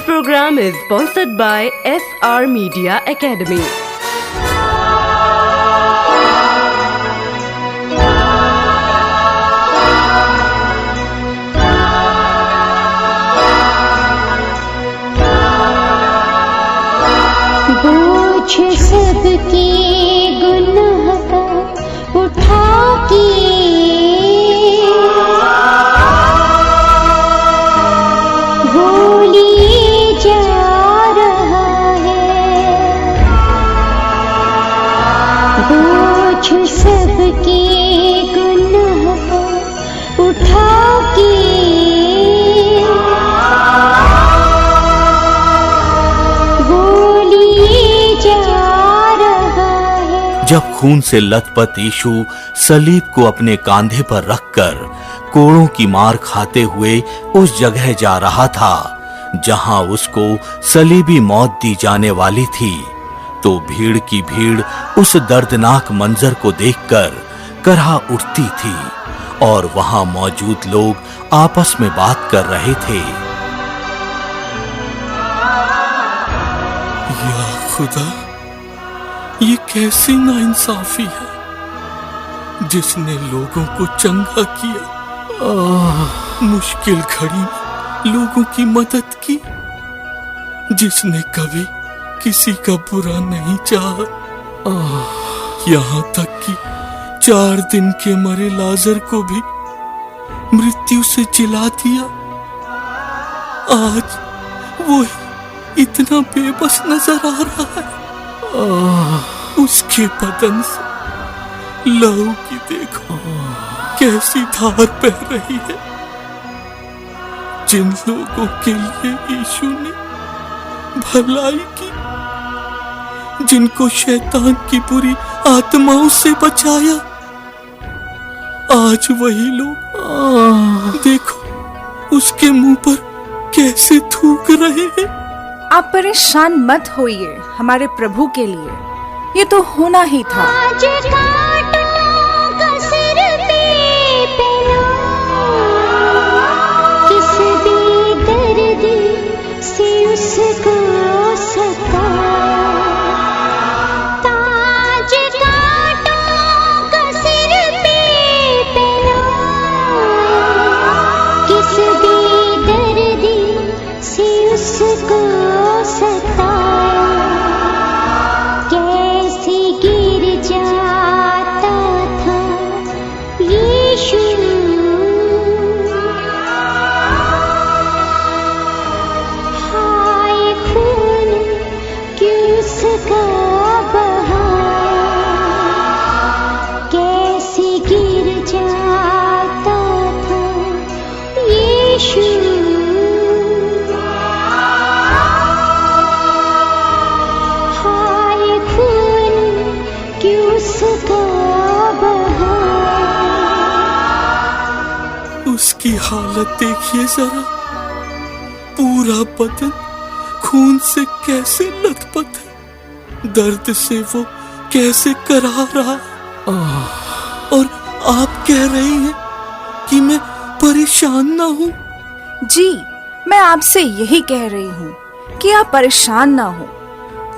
program is sponsored by SR Media Academy. बोझ सबके गुनाह का उठा के वो लिए जा रहा है। बोझ सबके गुनाह का उठा के जब खून से लथपथ यीशु सलीब को अपने कांधे पर रखकर कोड़ों की मार खाते हुए उस जगह जा रहा था जहां उसको सलीबी मौत दी जाने वाली थी, तो भीड़ की भीड़ उस दर्दनाक मंजर को देखकर करहा उठती थी और वहां मौजूद लोग आपस में बात कर रहे थे। या खुदा, ये कैसी नाइंसाफी है जिसने लोगों को चंगा किया, मुश्किल घड़ी में लोगों की मदद की, जिसने कभी किसी का बुरा नहीं चाहा, यहाँ तक कि 4 दिन के मरे लाजर को भी मृत्यु से जिला दिया। आज वो इतना बेबस नजर आ रहा है। उसके बदन से लहू की देखो कैसी धार बह रही है। जिन लोगों के लिए यीशु ने भलाई की, जिनको शैतान की बुरी आत्माओं से बचाया, आज वही लोग देखो उसके मुंह पर कैसे थूक रहे हैं। आप परेशान मत होइए हमारे प्रभु के लिए, ये तो होना ही था। आज कांटों का सिर पे पहनो, किस बेदर्द से उसको सताया। ताज कांटों का सिर पे पहनो, किस बेदर्द से उसको सताया। कैसे गिर जाता था यीशु, हाय खून किसका बहाया। कैसे गिर जाता था यीशु, उसकी हालत देखिए जरा, पूरा बदन खून से कैसे लथपथ है, दर्द से वो कैसे कराह रहा है। और आप कह रही हैं कि मैं परेशान ना हूँ। जी, मैं आपसे यही कह रही हूँ कि आप परेशान ना हो,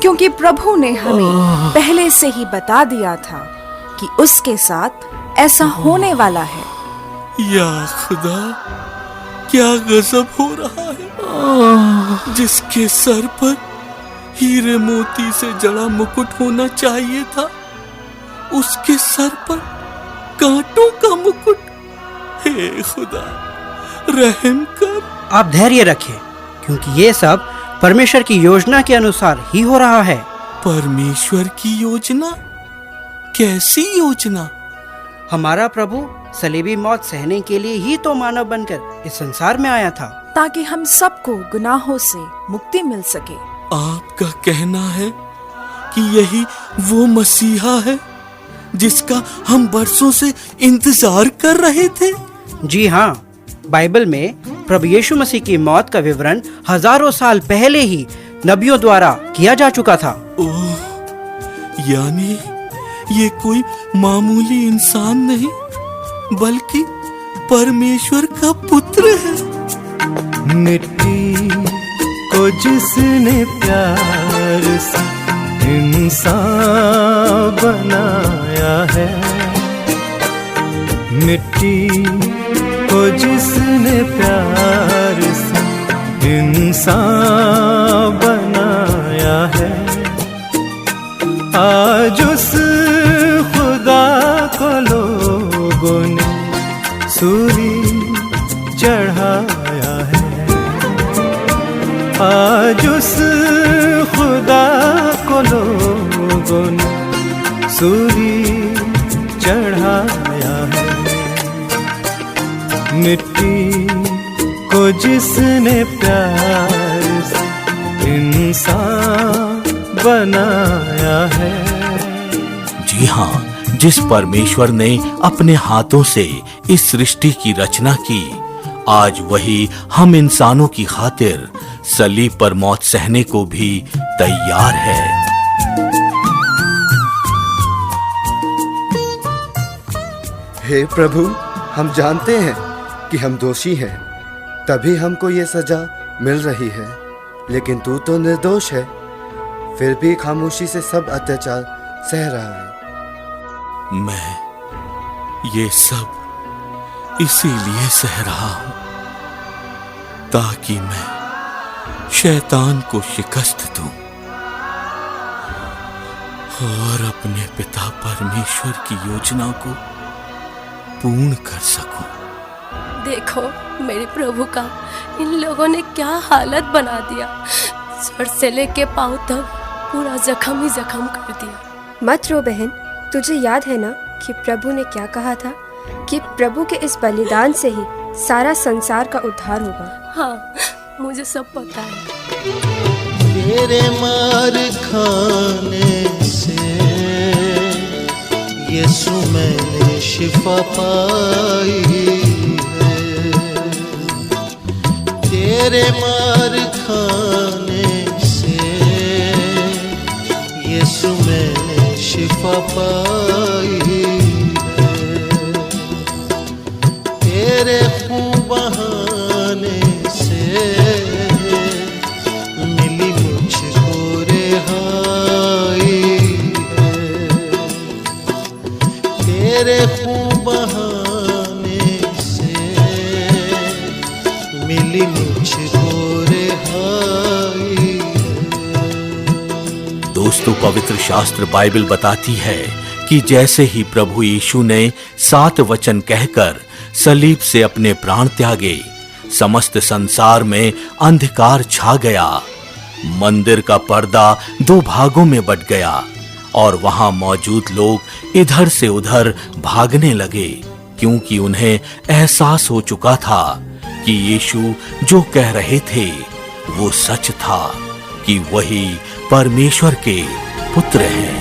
क्योंकि प्रभु ने हमें पहले से ही बता दिया था कि उसके साथ ऐसा होने वाला है। या खुदा, क्या गजब हो रहा है। जिसके सर पर हीरे मोती से जड़ा मुकुट होना चाहिए था, उसके सर पर कांटों का मुकुट। हे खुदा, रहम कर। आप धैर्य रखें, क्योंकि ये सब परमेश्वर की योजना के अनुसार ही हो रहा है। परमेश्वर की योजना? कैसी योजना? हमारा प्रभु सलीबी मौत सहने के लिए ही तो मानव बनकर इस संसार में आया था, ताकि हम सबको गुनाहों से मुक्ति मिल सके। आपका कहना है कि यही वो मसीहा है जिसका हम बरसों से इंतजार कर रहे थे? जी हाँ, बाइबल में प्रभु यीशु मसीह की मौत का विवरण हजारों साल पहले ही नबियों द्वारा किया जा चुका था। ओह, यानी ये कोई मामूली इंसान नहीं, बल्कि परमेश्वर का पुत्र है। मिट्टी को जिसने प्यार से इंसान बनाया है, मिट्टी को जिसने प्यार से इंसान बनाया है, आज उस खुदा को लोगों ने सूली चढ़ाया है, आज उस खुदा को लोगों ने सूली चढ़ाया है। मिट्टी को जिसने प्यार से इंसान बनाया है। जी हाँ, जिस परमेश्वर ने अपने हाथों से इस सृष्टि की रचना की, आज वही हम इंसानों की खातिर सलीब पर मौत सहने को भी तैयार है। हे प्रभु, हम जानते हैं कि हम दोषी हैं, तभी हमको ये सजा मिल रही है, लेकिन तू तो निर्दोष है, फिर भी खामोशी से सब अत्याचार सह रहा है। मैं ये सब इसीलिए सह रहा हूं ताकि मैं शैतान को शिकस्त दूं और अपने पिता परमेश्वर की योजना को पूर्ण कर सकूं। देखो मेरे प्रभु का इन लोगों ने क्या हालत बना दिया, सर से लेके पांव तक पूरा जख्म ही जख्म कर दिया। मत रो बहन, तुझे याद है ना कि प्रभु ने क्या कहा था कि प्रभु के इस बलिदान से ही सारा संसार का उद्धार होगा। हाँ, मुझे सब पता है। तेरे मार खाने से यीशु मैंने शिफा पाई है, तेरे मार खाने से यीशु मैंने शिफा पाई है, तेरे खून बहाने से मिली मुझको रिहाई है, तेरे खून बहाने से मिली मुझको रिहाई है। दोस्तों, पवित्र शास्त्र बाइबल बताती है कि जैसे ही प्रभु यीशु ने 7 वचन कहकर सलीब से अपने प्राण त्यागे, समस्त संसार में अंधकार छा गया, मंदिर का पर्दा 2 भागों में बट गया और वहां मौजूद लोग इधर से उधर भागने लगे, क्योंकि उन्हें एहसास हो चुका था कि यीशु जो कह रहे थे वो सच था कि वही परमेश्वर के पुत्र हैं।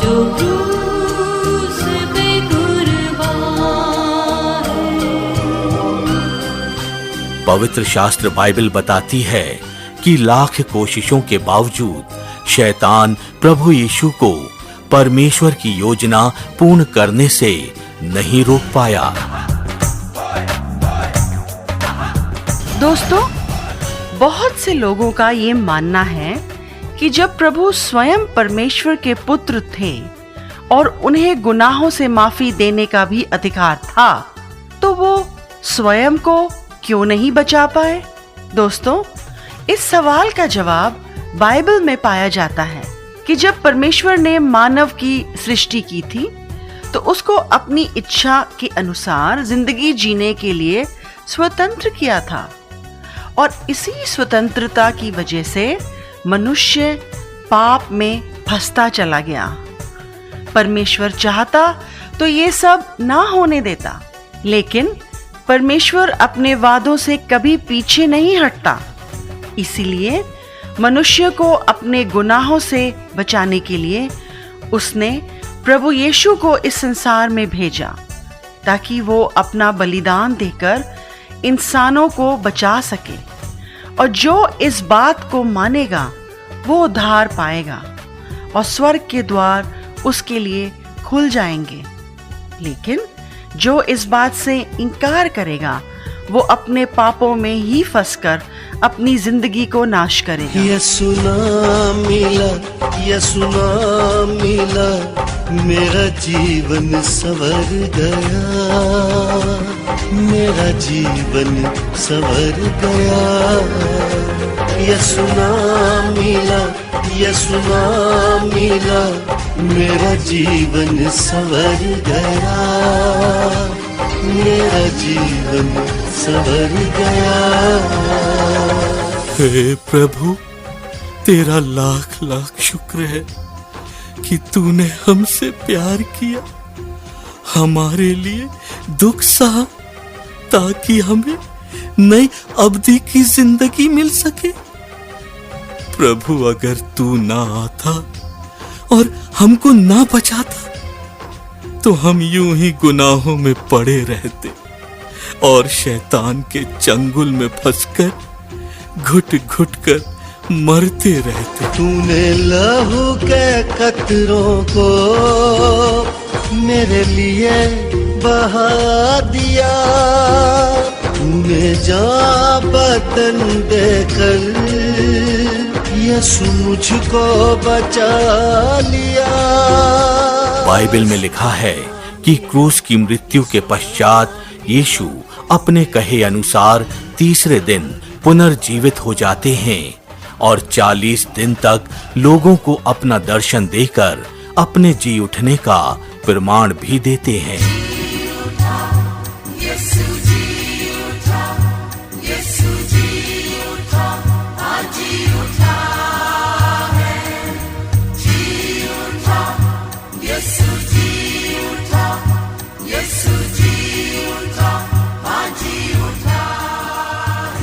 जो क्रूस पे कुर्बान है। पवित्र शास्त्र बाइबल बताती है कि लाख कोशिशों के बावजूद शैतान प्रभु यीशु को परमेश्वर की योजना पूर्ण करने से नहीं रोक पाया। दोस्तों, बहुत से लोगों का ये मानना है कि जब प्रभु स्वयं परमेश्वर के पुत्र थे और उन्हें गुनाहों से माफी देने का भी अधिकार था, तो वो स्वयं को क्यों नहीं बचा पाए? दोस्तों, इस सवाल का जवाब बाइबल में पाया जाता है कि जब परमेश्वर ने मानव की सृष्टि की थी तो उसको अपनी इच्छा के अनुसार जिंदगी जीने के लिए स्वतंत्र किया था, और इसी स्वतंत्रता की वजह से मनुष्य पाप में फंसता चला गया। परमेश्वर चाहता तो ये सब ना होने देता, लेकिन परमेश्वर अपने वादों से कभी पीछे नहीं हटता। इसीलिए मनुष्य को अपने गुनाहों से बचाने के लिए उसने प्रभु यीशु को इस संसार में भेजा, ताकि वो अपना बलिदान देकर इंसानों को बचा सके, और जो इस बात को मानेगा वो उद्धार पाएगा और स्वर्ग के द्वार उसके लिए खुल जाएंगे। लेकिन जो इस बात से इनकार करेगा वो अपने पापों में ही फंसकर अपनी जिंदगी को नाश करेगा। यीशु नाम मिला, मेरा जीवन संवर गया, मेरा जीवन संवर गया। यीशु नाम मिला, मेरा जीवन संवर गया, मेरा जीवन संवर गया। हे प्रभु, तेरा लाख लाख शुक्र है कि तूने हमसे प्यार किया, हमारे लिए दुख सहा, ताकि हमें नई अवधि की जिंदगी मिल सके। प्रभु, अगर तू ना आता और हमको ना बचाता तो हम यूं ही गुनाहों में पड़े रहते और शैतान के चंगुल में फंसकर घुट घुट कर मरते रहते। तूने लहू के कतरों को मेरे लिए बहा दिया, तूने जा बदन देकर यीशु मुझको बचा लिया। बाइबल में लिखा है कि क्रूस की मृत्यु के पश्चात यीशु अपने कहे अनुसार तीसरे दिन पुनर्जीवित हो जाते हैं और 40 दिन तक लोगों को अपना दर्शन देकर अपने जी उठने का प्रमाण भी देते हैं।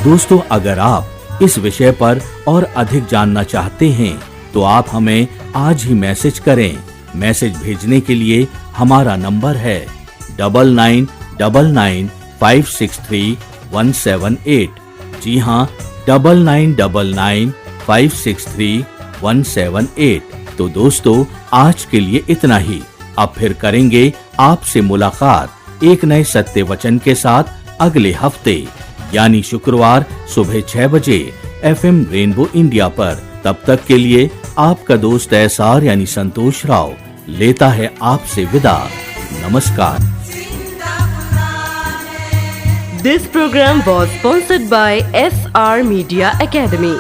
दोस्तों, अगर आप इस विषय पर और अधिक जानना चाहते हैं तो आप हमें आज ही मैसेज करें। मैसेज भेजने के लिए हमारा नंबर है 9999563178। जी हाँ, 9999563178। तो दोस्तों, आज के लिए इतना ही। अब फिर करेंगे आपसे मुलाकात एक नए सत्य वचन के साथ अगले हफ्ते, यानी शुक्रवार सुबह 6 बजे FM रेनबो इंडिया पर। तब तक के लिए आपका दोस्त एसआर यानी संतोष राव लेता है आपसे विदा। नमस्कार। This program was sponsored by SR Media Academy.